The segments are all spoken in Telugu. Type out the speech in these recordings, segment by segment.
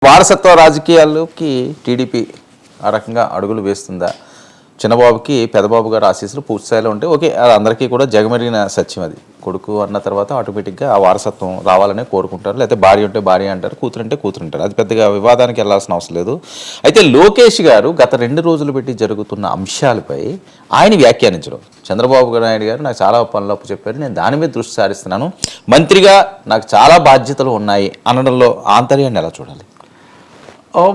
వారసత్వ రాజకీయాల్లోకి టీడీపీ ఆ రకంగా అడుగులు వేస్తుందా? చిన్నబాబుకి పెద్దబాబు గారు ఆశీస్సులు పూర్తి స్థాయిలో ఉంటే ఓకే, అది అందరికీ కూడా జగమెరిగిన సత్యం. అది కొడుకు అన్న తర్వాత ఆటోమేటిక్గా ఆ వారసత్వం రావాలనే కోరుకుంటారు. లేకపోతే భార్య ఉంటే భార్య అంటారు, కూతురు అంటే కూతురు అంటారు. అది పెద్దగా వివాదానికి వెళ్ళాల్సిన అవసరం లేదు. అయితే లోకేష్ గారు గత 2 రోజులు పెట్టి జరుగుతున్న అంశాలపై ఆయన వ్యాఖ్యానించడం, చంద్రబాబు నాయుడు గారు నాకు చాలా పనులు అప్పు చెప్పారు, నేను దాని మీద దృష్టి సారిస్తున్నాను, మంత్రిగా నాకు చాలా బాధ్యతలు ఉన్నాయి అనడంలో ఆంతర్యాన్ని ఎలా చూడాలి?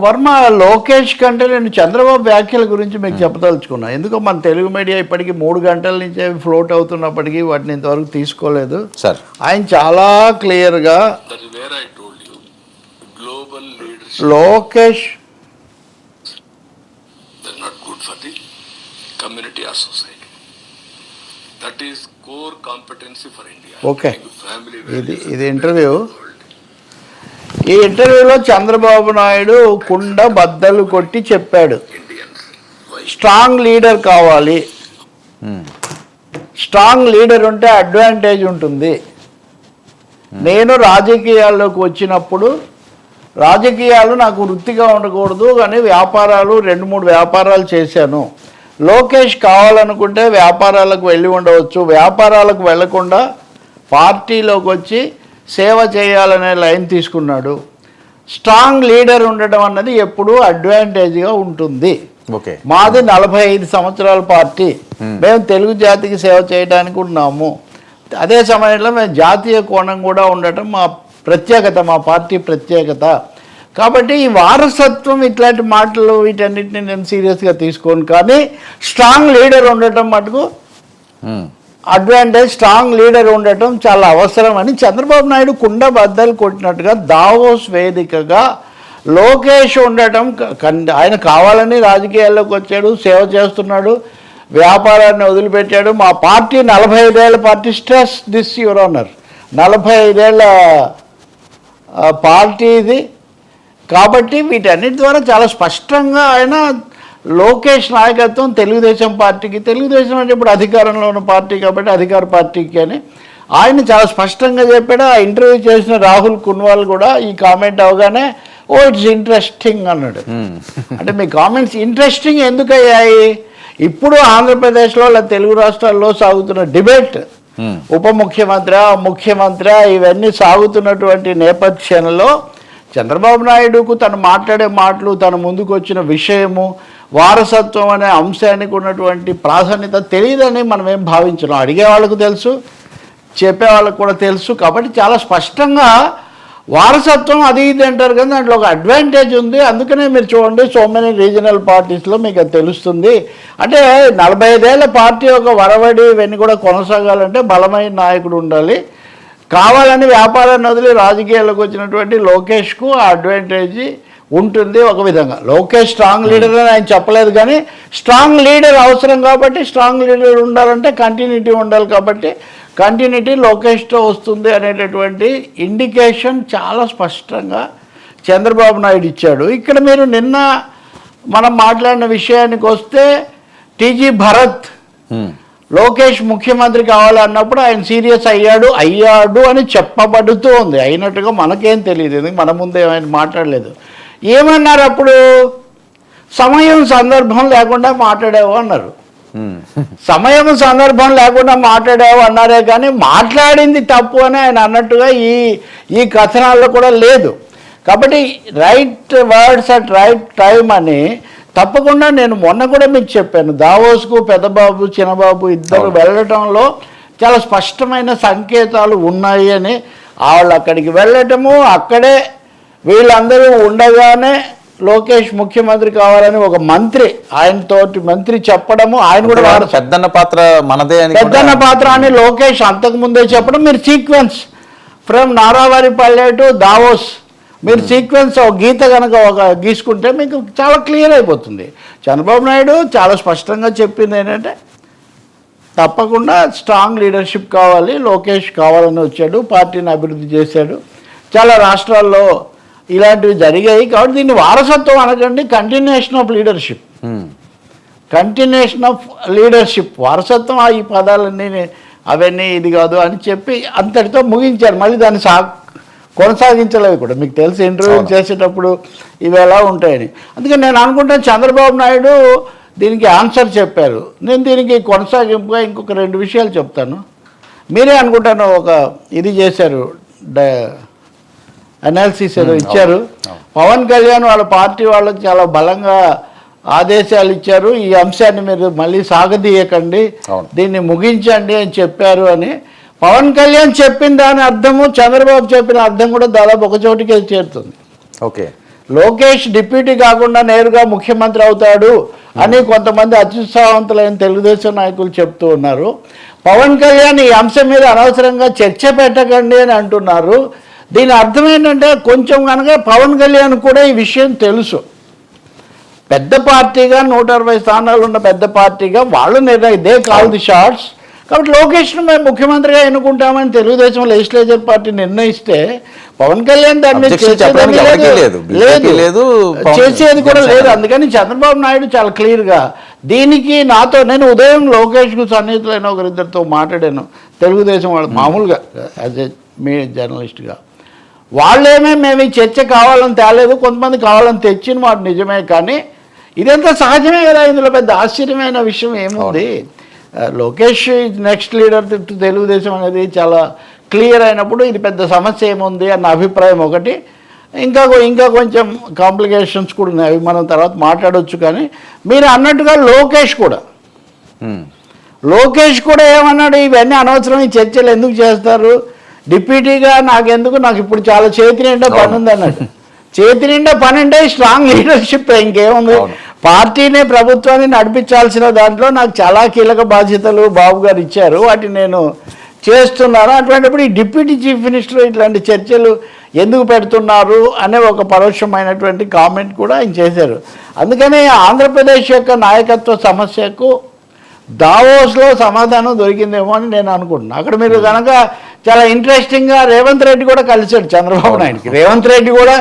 వర్మ, లోకేష్ కంటే నేను చంద్రబాబు వ్యాఖ్యల గురించి మీకు చెప్పదలుచుకున్నా. ఎందుకో మన తెలుగు మీడియా ఇప్పటికీ 3 గంటల నుంచి అవి ఫ్లోట్ అవుతున్నప్పటికీ వాటిని ఇంతవరకు తీసుకోలేదు. సార్, ఆయన చాలా క్లియర్గా లోకేష్ ఓకే, ఇది ఇంటర్వ్యూ. ఈ ఇంటర్వ్యూలో చంద్రబాబు నాయుడు కుండ బద్దలు కొట్టి చెప్పాడు, స్ట్రాంగ్ లీడర్ కావాలి, స్ట్రాంగ్ లీడర్ ఉంటే అడ్వాంటేజ్ ఉంటుంది. నేను రాజకీయాల్లోకి వచ్చినప్పుడు రాజకీయాలు నాకు వృత్తిగా ఉండకూడదు కానీ వ్యాపారాలు 2-3 వ్యాపారాలు చేశాను. లోకేష్ కావాలనుకుంటే వ్యాపారాలకు వెళ్ళి ఉండవచ్చు, వ్యాపారాలకు వెళ్లకుండా పార్టీలోకి వచ్చి సేవ చేయాలనే లైన్ తీసుకున్నాడు. స్ట్రాంగ్ లీడర్ ఉండటం అన్నది ఎప్పుడూ అడ్వాంటేజ్గా ఉంటుంది. మాది 45 సంవత్సరాల పార్టీ, మేము తెలుగు జాతికి సేవ చేయడానికి ఉన్నాము. అదే సమయంలో మేము జాతీయ కోణం కూడా ఉండటం మా ప్రత్యేకత, మా పార్టీ ప్రత్యేకత. కాబట్టి ఈ వారసత్వం ఇట్లాంటి మాటలు వీటన్నిటిని నేను సీరియస్గా తీసుకోను. కానీ స్ట్రాంగ్ లీడర్ ఉండటం మటుకు అడ్వాంటేజ్, స్ట్రాంగ్ లీడర్ ఉండటం చాలా అవసరం అని చంద్రబాబు నాయుడు కుండ బద్దలు కొట్టినట్టుగా దావోస్ వేదికగా లోకేష్ ఉండటం, ఆయన కావాలని రాజకీయాల్లోకి వచ్చాడు, సేవ చేస్తున్నాడు, వ్యాపారాన్ని వదిలిపెట్టాడు. మా పార్టీ 45 ఏళ్ల party, stress this your honour, 45 ఏళ్ల పార్టీ ఇది. కాబట్టి వీటన్నిటి ద్వారా చాలా స్పష్టంగా ఆయన లోకేష్ నాయకత్వం తెలుగుదేశం పార్టీకి, తెలుగుదేశం అంటే ఇప్పుడు అధికారంలో ఉన్న పార్టీ కాబట్టి అధికార పార్టీకి అని ఆయన చాలా స్పష్టంగా చెప్పాడు. ఆ ఇంటర్వ్యూ చేసిన రాహుల్ కున్వాల్ కూడా ఈ కామెంట్ అవగానే ఓ ఇట్స్ ఇంట్రెస్టింగ్ అన్నాడు. అంటే మీ కామెంట్స్ ఇంట్రెస్టింగ్ ఎందుకు అయ్యాయి? ఇప్పుడు ఆంధ్రప్రదేశ్లో తెలుగు రాష్ట్రాల్లో సాగుతున్న డిబేట్, ఉప ముఖ్యమంత్రి, ముఖ్యమంత్రి ఇవన్నీ సాగుతున్నటువంటి నేపథ్యంలో చంద్రబాబు నాయుడుకు తను మాట్లాడే మాటలు, తన ముందుకు వచ్చిన విషయము, వారసత్వం అనే అంశానికి ఉన్నటువంటి ప్రాధాన్యత తెలియదని మనం ఏం భావించడం. అడిగే వాళ్ళకు తెలుసు, చెప్పే వాళ్ళకు కూడా తెలుసు. కాబట్టి చాలా స్పష్టంగా వారసత్వం అది ఇది అంటారు కానీ దాంట్లో ఒక అడ్వాంటేజ్ ఉంది. అందుకనే మీరు చూడండి, సో మెనీ రీజనల్ పార్టీస్లో మీకు అది తెలుస్తుంది. అంటే 45 ఏళ్ల పార్టీ ఒక వరవడి ఇవన్నీ కూడా కొనసాగాలంటే బలమైన నాయకుడు ఉండాలి. కావాలని వ్యాపారాన్ని వదిలి రాజకీయాల్లోకి వచ్చినటువంటి లోకేష్కు ఆ అడ్వాంటేజ్ ఉంటుంది. ఒక విధంగా లోకేష్ స్ట్రాంగ్ లీడర్ అని ఆయన చెప్పలేదు కానీ స్ట్రాంగ్ లీడర్ అవసరం కాబట్టి, స్ట్రాంగ్ లీడర్ ఉండాలంటే కంటిన్యూటీ ఉండాలి కాబట్టి కంటిన్యూటీ లోకేష్తో వస్తుంది అనేటటువంటి ఇండికేషన్ చాలా స్పష్టంగా చంద్రబాబు నాయుడు ఇచ్చాడు. ఇక్కడ మీరు నిన్న మనం మాట్లాడిన విషయానికి వస్తే, టీజీ భరత్ లోకేష్ ముఖ్యమంత్రి కావాలన్నప్పుడు ఆయన సీరియస్ అయ్యాడు అని చెప్పబడుతూ ఉంది. అయినట్టుగా మనకేం తెలియదు, ఎందుకు మన ముందే ఆయన మాట్లాడలేదు. ఏమన్నారు అప్పుడు? సమయం సందర్భం లేకుండా మాట్లాడావు అన్నారు. సమయం సందర్భం లేకుండా మాట్లాడావు అన్నారే కానీ మాట్లాడింది తప్పు అని ఆయన అన్నట్టుగా ఈ కథనాల్లో కూడా లేదు. కాబట్టి right words at right time అని తప్పకుండా నేను మొన్న కూడా మీకు చెప్పాను, దావోస్కు పెద్దబాబు చిన్నబాబు ఇద్దరు వెళ్ళటంలో చాలా స్పష్టమైన సంకేతాలు ఉన్నాయి అని. వాళ్ళు అక్కడికి వెళ్ళటము, అక్కడే వీళ్ళందరూ ఉండగానే లోకేష్ ముఖ్యమంత్రి కావాలని ఒక మంత్రి, ఆయనతోటి మంత్రి చెప్పడము, ఆయన కూడా పెద్దన్న పాత్ర మనదే అని, పెద్దన్న పాత్ర అని లోకేష్ అంతకుముందే చెప్పడం. మీరు sequence from Naravaripalle to Davos మీరు సీక్వెన్స్ ఒక గీత కనుక గీసుకుంటే మీకు చాలా క్లియర్ అయిపోతుంది. చంద్రబాబు నాయుడు చాలా స్పష్టంగా చెప్పింది ఏంటంటే తప్పకుండా స్ట్రాంగ్ లీడర్షిప్ కావాలి, లోకేష్ కావాలని వచ్చాడు, పార్టీని అభివృద్ధి చేశాడు, చాలా రాష్ట్రాల్లో ఇలాంటివి జరిగాయి. కాబట్టి దీన్ని వారసత్వం అనకండి, continuation of leadership, continuation of leadership. వారసత్వం ఈ పదాలన్నీ అవన్నీ ఇది కాదు అని చెప్పి అంతటితో ముగించారు. మళ్ళీ దాన్ని కొనసాగించలేదు కూడా. మీకు తెలిసి ఇంటర్వ్యూ చేసేటప్పుడు ఇవి ఎలా ఉంటాయని. అందుకని నేను అనుకుంటాను చంద్రబాబు నాయుడు దీనికి ఆన్సర్ చెప్పారు. నేను దీనికి కొనసాగింపుగా ఇంకొక 2 విషయాలు చెప్తాను. మీరే అనుకుంటాను ఒక ఇది చేశారు, అనాలిసిస్ ఏదో ఇచ్చారు. పవన్ కళ్యాణ్ వాళ్ళ పార్టీ వాళ్ళకి చాలా బలంగా ఆదేశాలు ఇచ్చారు, ఈ అంశాన్ని మీరు మళ్ళీ సాగదీయకండి, దీన్ని ముగించండి అని చెప్పారు అని. పవన్ కళ్యాణ్ చెప్పిన దాని అర్థము చంద్రబాబు చెప్పిన అర్థం కూడా దాదాపు ఒక చోటికే చేరుతుంది. ఓకే, లోకేష్ డిప్యూటీ కాకుండా నేరుగా ముఖ్యమంత్రి అవుతాడు అని కొంతమంది అత్యుత్సాహవంతులైన తెలుగుదేశం నాయకులు చెప్తూ ఉన్నారు. పవన్ కళ్యాణ్ ఈ అంశం మీద అనవసరంగా చర్చ పెట్టకండి అని అంటున్నారు. దీని అర్థం ఏంటంటే కొంచెం కనుక పవన్ కళ్యాణ్ కూడా ఈ విషయం తెలుసు. పెద్ద పార్టీగా 160 స్థానాలు ఉన్న పెద్ద పార్టీగా వాళ్ళు దే కాల్ ది షార్ట్స్. కాబట్టి లోకేష్ను మేము ముఖ్యమంత్రిగా ఎన్నుకుంటామని తెలుగుదేశం లెజిస్లేచర్ పార్టీ నిర్ణయిస్తే పవన్ కళ్యాణ్ దాన్ని చేసేది కూడా లేదు. అందుకని చంద్రబాబు నాయుడు చాలా క్లియర్గా దీనికి నేను ఉదయం లోకేష్కు సన్నిహితులైన ఒకరిద్దరితో మాట్లాడాను, తెలుగుదేశం వాళ్ళు మామూలుగా యాజ్ ఏ మీ జర్నలిస్ట్గా. మేము ఈ చర్చ కావాలని తేలేదు, కొంతమంది కావాలని తెచ్చిన మాట నిజమే, కానీ ఇదంతా సహజమే కదా, ఇందులో పెద్ద ఆశ్చర్యమైన విషయం ఏముంది. లోకేష్ నెక్స్ట్ లీడర్ తెలుగుదేశం అనేది చాలా క్లియర్ అయినప్పుడు ఇది పెద్ద సమస్య ఏముంది అన్న అభిప్రాయం ఒకటి. ఇంకా కొంచెం కాంప్లికేషన్స్ కూడా ఉన్నాయి, అవి మనం తర్వాత మాట్లాడవచ్చు. కానీ మీరు అన్నట్టుగా లోకేష్ కూడా ఏమన్నాడు, ఇవన్నీ అనవసరం, ఈ చర్చలు ఎందుకు చేస్తారు, డిప్యూటీగా నాకు ఇప్పుడు చాలా చేతి నిండా పని ఉంది అన్నాడు. చేతి నిండా పని అంటే స్ట్రాంగ్ లీడర్షిప్, ఇంకేముంది. పార్టీని ప్రభుత్వాన్ని నడిపించాల్సిన దాంట్లో నాకు చాలా కీలక బాధ్యతలు బాబు గారు ఇచ్చారు, వాటిని నేను చేస్తున్నాను. అటువంటిప్పుడు ఈ డిప్యూటీ చీఫ్ మినిస్టర్ ఇట్లాంటి చర్చలు ఎందుకు పెడుతున్నారు అనే ఒక పరోక్షమైనటువంటి కామెంట్ కూడా ఆయన చేశారు. అందుకని ఆంధ్రప్రదేశ్ యొక్క నాయకత్వ సమస్యకు దావోస్లో సమాధానం దొరికిందేమో అని నేను అనుకుంటున్నాను. అక్కడ మీరు కనుక చాలా ఇంట్రెస్టింగ్గా రేవంత్ రెడ్డి కూడా కలిశాడు చంద్రబాబు నాయుడుకి. రేవంత్ రెడ్డి కూడా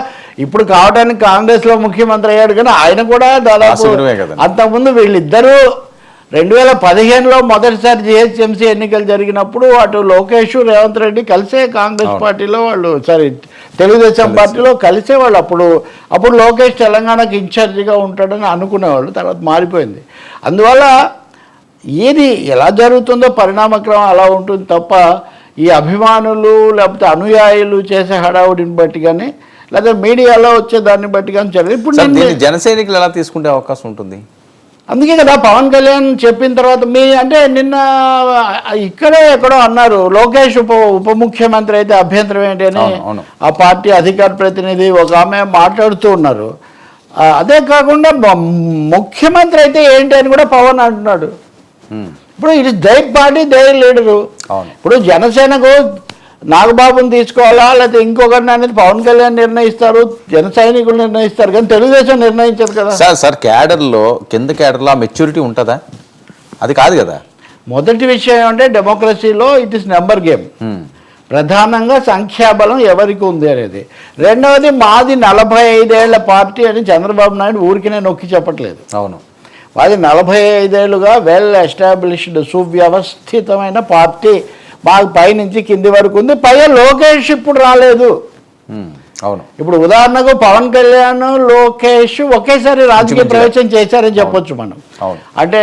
ఇప్పుడు కావడానికి కాంగ్రెస్లో ముఖ్యమంత్రి అయ్యాడు, కానీ ఆయన కూడా దాదాపు అంతకుముందు వీళ్ళిద్దరూ 2015లో మొదటిసారి జిహెచ్ఎంసీ ఎన్నికలు జరిగినప్పుడు అటు లోకేష్ రేవంత్ రెడ్డి కలిసే కాంగ్రెస్ పార్టీలో తెలుగుదేశం పార్టీలో కలిసే వాళ్ళు. అప్పుడు లోకేష్ తెలంగాణకు ఇన్ఛార్జిగా ఉంటాడని అనుకునేవాళ్ళు, తర్వాత మారిపోయింది. అందువల్ల ఏది ఎలా జరుగుతుందో పరిణామక్రమం అలా ఉంటుంది తప్ప ఈ అభిమానులు లేకపోతే అనుయాయులు చేసే హడావుడిని బట్టి కానీ లేదా మీడియాలో వచ్చే దాన్ని బట్టి కానీ జరిగింది. ఇప్పుడు జన సైనికులు ఎలా తీసుకునే అవకాశం ఉంటుంది? అందుకే కదా పవన్ కళ్యాణ్ చెప్పిన తర్వాత అంటే నిన్న ఇక్కడే ఎక్కడో అన్నారు, లోకేష్ ఉప ముఖ్యమంత్రి అయితే అభ్యంతరం ఏంటి అని ఆ పార్టీ అధికార ప్రతినిధి ఒక ఆమె మాట్లాడుతూ ఉన్నారు. అదే కాకుండా ముఖ్యమంత్రి అయితే ఏంటి అని కూడా పవన్ అంటున్నాడు. ఇప్పుడు ఇది దైర్ పార్టీ దైర్ లీడరు. ఇప్పుడు జనసేనకు నాగబాబుని తీసుకోవాలా లేకపోతే ఇంకొకరిని అనేది పవన్ కళ్యాణ్ నిర్ణయిస్తారు, జన సైనికులు నిర్ణయిస్తారు, కానీ తెలుగుదేశం నిర్ణయించదు కదా. సార్ క్యాడర్లో కింద క్యాడర్లో ఆ మెచ్యూరిటీ ఉంటుందా? అది కాదు కదా. మొదటి విషయం ఏమంటే డెమోక్రసీలో ఇట్ ఇస్ నెంబర్ గేమ్. ప్రధానంగా సంఖ్యాబలం ఎవరికి ఉంది అనేది. రెండవది మాది 45 ఏళ్ల పార్టీ అని చంద్రబాబు నాయుడు ఊరికినే నొక్కి చెప్పట్లేదు. అవును, మాది 45 ఏళ్ళుగా వెల్ ఎస్టాబ్లిష్డ్ సువ్యవస్థితమైన పార్టీ, మాకు పైనుంచి కింది వరకు ఉంది. పైగా లోకేష్ ఇప్పుడు రాలేదు. అవును, ఇప్పుడు ఉదాహరణకు పవన్ కళ్యాణ్ లోకేష్ ఒకేసారి రాజకీయ ప్రవేశం చేశారని చెప్పొచ్చు మనం. అంటే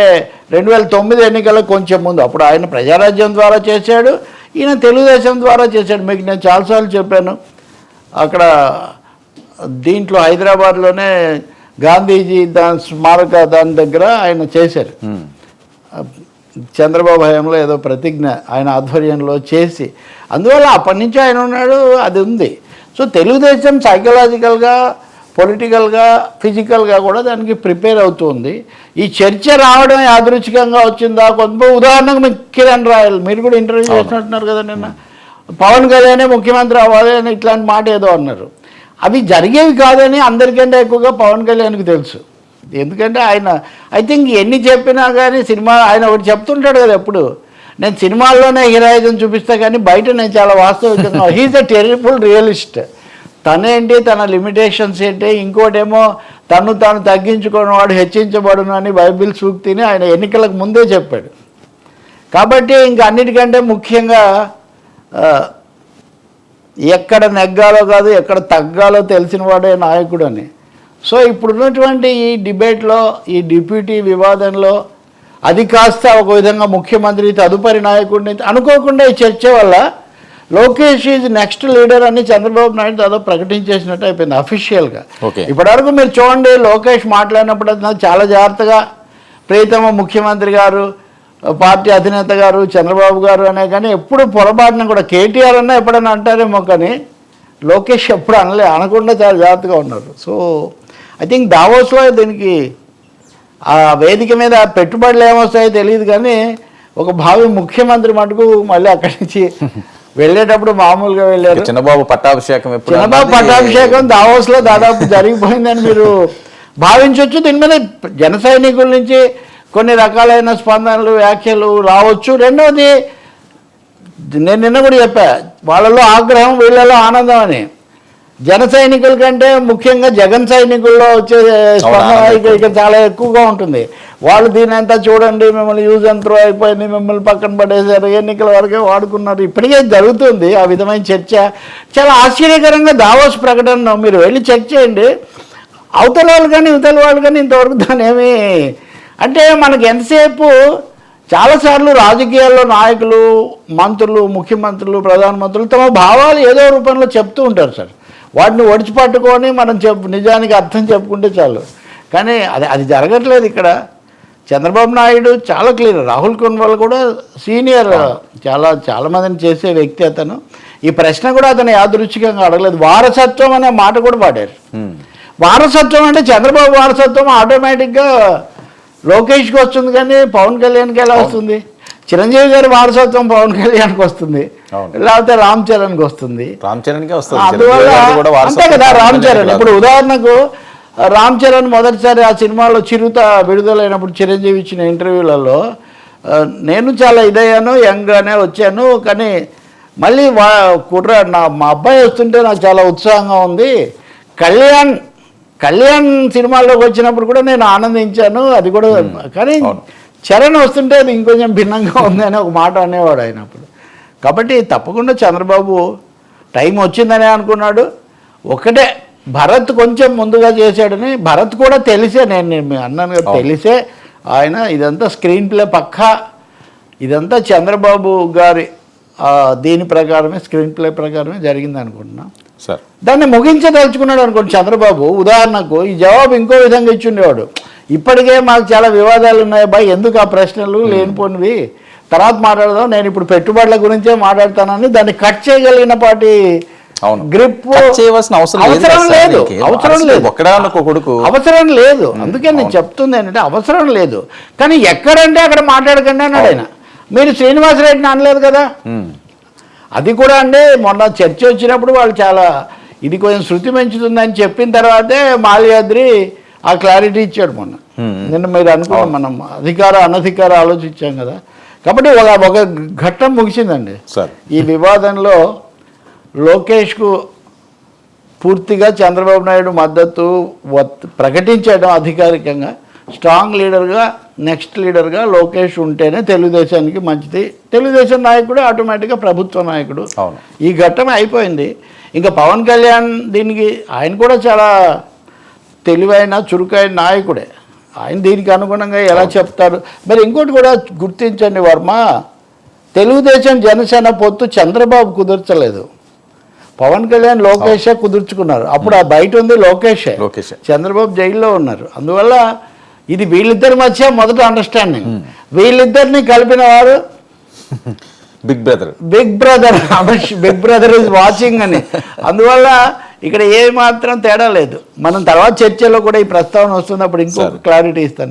2009 ఎన్నికలకు కొంచెం ముందు, అప్పుడు ఆయన ప్రజారాజ్యం ద్వారా చేశాడు, ఈయన తెలుగుదేశం ద్వారా చేశాడు. మీకు నేను చాలాసార్లు చెప్పాను, అక్కడ దీంట్లో హైదరాబాద్లోనే గాంధీజీ స్మారక దాని దగ్గర ఆయన చేశారు. చంద్రబాబు హయాంలో ఏదో ప్రతిజ్ఞ ఆయన ఆధ్వర్యంలో చేసి, అందువల్ల అప్పటి నుంచి ఆయన ఉన్నాడు, అది ఉంది. సో తెలుగుదేశం సైకలాజికల్గా, పొలిటికల్గా, ఫిజికల్గా కూడా దానికి ప్రిపేర్ అవుతుంది. ఈ చర్చ రావడం యాదృచ్ఛికంగా వచ్చిందా? కొంత ఉదాహరణకు మీకు కిరణ్ రాయల్, మీరు కూడా ఇంటర్వ్యూ చేసినట్టున్నారు కదా నిన్న, పవన్ కళ్యాణే ముఖ్యమంత్రి అవ్వాలి అని ఇట్లాంటి మాట ఏదో అన్నారు. అవి జరిగేవి కాదని అందరికంటే ఎక్కువగా పవన్ కళ్యాణ్కి తెలుసు. ఎందుకంటే ఆయన ఐ థింక్ ఎన్ని చెప్పినా కానీ ఆయన ఒకటి చెప్తుంటాడు కదా ఎప్పుడు, నేను సినిమాల్లోనే హీరోయిజం చూపిస్తా కానీ బయట నేను చాలా వాస్తవికంగా, హీఈస్ ఎ టెరిబుల్ రియలిస్ట్. తనేంటి, తన లిమిటేషన్స్ ఏంటి, ఇంకోటేమో తాను తగ్గించుకున్నవాడు హెచ్చించబడును అని బైబిల్ సూక్తిని ఆయన ఎన్నికలకు ముందే చెప్పాడు. కాబట్టి ఇంకా అన్నిటికంటే ముఖ్యంగా ఎక్కడ నెగ్గాలో కాదు ఎక్కడ తగ్గాలో తెలిసిన వాడే నాయకుడు అని. సో ఇప్పుడున్నటువంటి ఈ డిబేట్లో, ఈ డిప్యూటీ వివాదంలో అది కాస్త ఒక విధంగా ముఖ్యమంత్రి తదుపరి నాయకుడిని అనుకోకుండా ఈ చర్చ వల్ల లోకేష్ ఈజ్ నెక్స్ట్ లీడర్ అని చంద్రబాబు నాయుడు దాదాపు ప్రకటించేసినట్టు అయిపోయింది అఫీషియల్గా. ఇప్పటివరకు మీరు చూడండి, లోకేష్ మాట్లాడినప్పుడు చాలా జాగ్రత్తగా ప్రియతమ ముఖ్యమంత్రి గారు, పార్టీ అధినేత గారు, చంద్రబాబు గారు అనే, కానీ ఎప్పుడు పొరపాటున కూడా కేటీఆర్ అన్నా ఎప్పుడైనా అంటారేమో, కానీ లోకేష్ ఎప్పుడు అనకుండా చాలా జాగ్రత్తగా ఉన్నారు. సో ఐ థింక్ దావోస్లో దీనికి ఆ వేదిక మీద పెట్టుబడులు ఏమొస్తాయో తెలియదు, కానీ ఒక భావి ముఖ్యమంత్రి మటుకు మళ్ళీ అక్కడి నుంచి వెళ్ళేటప్పుడు మామూలుగా వెళ్ళారు. చంద్రబాబు పట్టాభిషేకం దావోస్లో దాదాపు జరిగిపోయిందని మీరు భావించవచ్చు. దీని మీద జన సైనికుల నుంచి కొన్ని రకాలైన స్పందనలు, వ్యాఖ్యలు రావచ్చు. రెండవది, నేను నిన్న కూడా చెప్పా, వాళ్ళలో ఆగ్రహం, వీళ్ళలో ఆనందం అని. జన సైనికుల కంటే ముఖ్యంగా జగన్ సైనికుల్లో వచ్చే స్పందన ఇక చాలా ఎక్కువగా ఉంటుంది. వాళ్ళు దీని అంతా చూడండి, మిమ్మల్ని యూజ్ అండ్ త్రో అయిపోయింది, మిమ్మల్ని పక్కన పడేశారు, ఎన్నికల వరకే వాడుకున్నారు, ఇప్పటికే జరుగుతుంది ఆ విధమైన చర్చ. చాలా ఆశ్చర్యకరంగా దావోస్ ప్రకటన మీరు వెళ్ళి చెక్ చేయండి. అవతల వాళ్ళు కానీ ఇవతల వాళ్ళు కానీ ఇంతవరకు దాని ఏమి అంటే, మనకి ఎంతసేపు చాలాసార్లు రాజకీయాల్లో నాయకులు, మంత్రులు, ముఖ్యమంత్రులు, ప్రధానమంత్రులు తమ భావాలు ఏదో రూపంలో చెప్తూ ఉంటారు సార్. వాటిని ఒడిచిపట్టుకొని మనం నిజానికి అర్థం చెప్పుకుంటే చాలు. కానీ అది జరగట్లేదు ఇక్కడ. చంద్రబాబు నాయుడు చాలా క్లియర్. రాహుల్ కొన్వాల్ కూడా సీనియర్, చాలా మందిని చేసే వ్యక్తి అతను. ఈ ప్రశ్న కూడా అతను యాదృచ్ఛికంగా అడగలేదు. వారసత్వం అనే మాట కూడా పాడారు. వారసత్వం అంటే చంద్రబాబు వారసత్వం ఆటోమేటిక్గా లోకేష్కి వస్తుంది, కానీ పవన్ కళ్యాణ్కి ఎలా వస్తుంది? చిరంజీవి గారి వారసత్వం పవన్ కళ్యాణ్కి వస్తుంది, లేకపోతే రామ్ చరణ్కి వస్తుంది. అందువల్ల అంతే కదా. రామ్ చరణ్ ఇప్పుడు ఉదాహరణకు రామ్ చరణ్ మొదటిసారి ఆ సినిమాలో చిరుత విడుదలైనప్పుడు చిరంజీవి ఇచ్చిన ఇంటర్వ్యూలలో, నేను చాలా ఇదయ్యాను, యంగ్గానే వచ్చాను, కానీ మళ్ళీ మా అబ్బాయి వస్తుంటే నాకు చాలా ఉత్సాహంగా ఉంది. కళ్యాణ్ సినిమాల్లోకి వచ్చినప్పుడు కూడా నేను ఆనందించాను, అది కూడా. కానీ చరణ్ వస్తుంటే అది ఇంకొంచెం భిన్నంగా ఉంది అని ఒక మాట అనేవాడు ఆయన అప్పుడు. కాబట్టి తప్పకుండా చంద్రబాబు టైం వచ్చిందనే అనుకున్నాడు. ఒకటే, భరత్ కొంచెం ముందుగా చేశాడని, భరత్ కూడా తెలిసే, నేను అన్నాను కదా, తెలిసే ఆయన ఇదంతా స్క్రీన్ ప్లే పక్కా, ఇదంతా చంద్రబాబు గారి దీని ప్రకారమే, స్క్రీన్ ప్లే ప్రకారమే జరిగింది అనుకుంటున్నా. దాన్ని ముగించదలుచుకున్నాడు అనుకోండి చంద్రబాబు. ఉదాహరణకు ఈ జవాబు ఇంకో విధంగా ఇచ్చిండేవాడు, ఇప్పటికే మాకు చాలా వివాదాలు ఉన్నాయి బాయ్, ఎందుకు ఆ ప్రశ్నలు లేనిపోనివి, తర్వాత మాట్లాడదాం, నేను ఇప్పుడు పెట్టుబడుల గురించే మాట్లాడతానని దాన్ని కట్ చేయగలిగిన పాటి గ్రిప్ అవసరం లేదు. అందుకే నేను చెప్తుంది ఏంటంటే అవసరం లేదు, కానీ ఎక్కడంటే అక్కడ మాట్లాడకండి అన్నాడు ఆయన. మీరు శ్రీనివాసరెడ్డిని అనలేదు కదా. అది కూడా అండి, మొన్న చర్చ వచ్చినప్పుడు వాళ్ళు చాలా ఇది కొంచెం శృతి పెంచుతుందని చెప్పిన తర్వాతే మాల్యాద్రి ఆ క్లారిటీ ఇచ్చాడు మొన్న. నిన్న మీరు అనుకున్నాం, మనం అధికార అనధికార ఆలోచించాం కదా. కాబట్టి ఒక ఘట్టం ముగిసిందండి ఈ వివాదంలో. లోకేష్కు పూర్తిగా చంద్రబాబు నాయుడు మద్దతు ప్రకటించడం అధికారికంగా. స్ట్రాంగ్ లీడర్గా, నెక్స్ట్ లీడర్గా లోకేష్ ఉంటేనే తెలుగుదేశానికి మంచిది. తెలుగుదేశం నాయకుడు ఆటోమేటిక్గా ప్రభుత్వ నాయకుడు. ఈ ఘట్టం అయిపోయింది. ఇంకా పవన్ కళ్యాణ్ దీనికి, ఆయన కూడా చాలా తెలివైన, చురుకైన నాయకుడే. ఆయన దీనికి అనుగుణంగా ఎలా చెప్తారు. మరి ఇంకోటి కూడా గుర్తించండి వర్మ, తెలుగుదేశం జనసేన పొత్తు చంద్రబాబు కుదర్చలేదు, పవన్ కళ్యాణ్ లోకేషే కుదుర్చుకున్నారు. అప్పుడు ఆ బయట ఉంది లోకేషే, చంద్రబాబు జైల్లో ఉన్నారు. అందువల్ల ఇది వీళ్ళిద్దరి మధ్య మొదట అండర్స్టాండింగ్. వీళ్ళిద్దరిని కలిపిన వారు బిగ్ బ్రదర్ ఈజ్ వాచింగ్ అని. అందువల్ల ఇక్కడ ఏ మాత్రం తేడా లేదు. మనం తర్వాత చర్చలో కూడా ఈ ప్రస్తావన వస్తున్నప్పుడు ఇంకొక క్లారిటీ ఇస్తాను.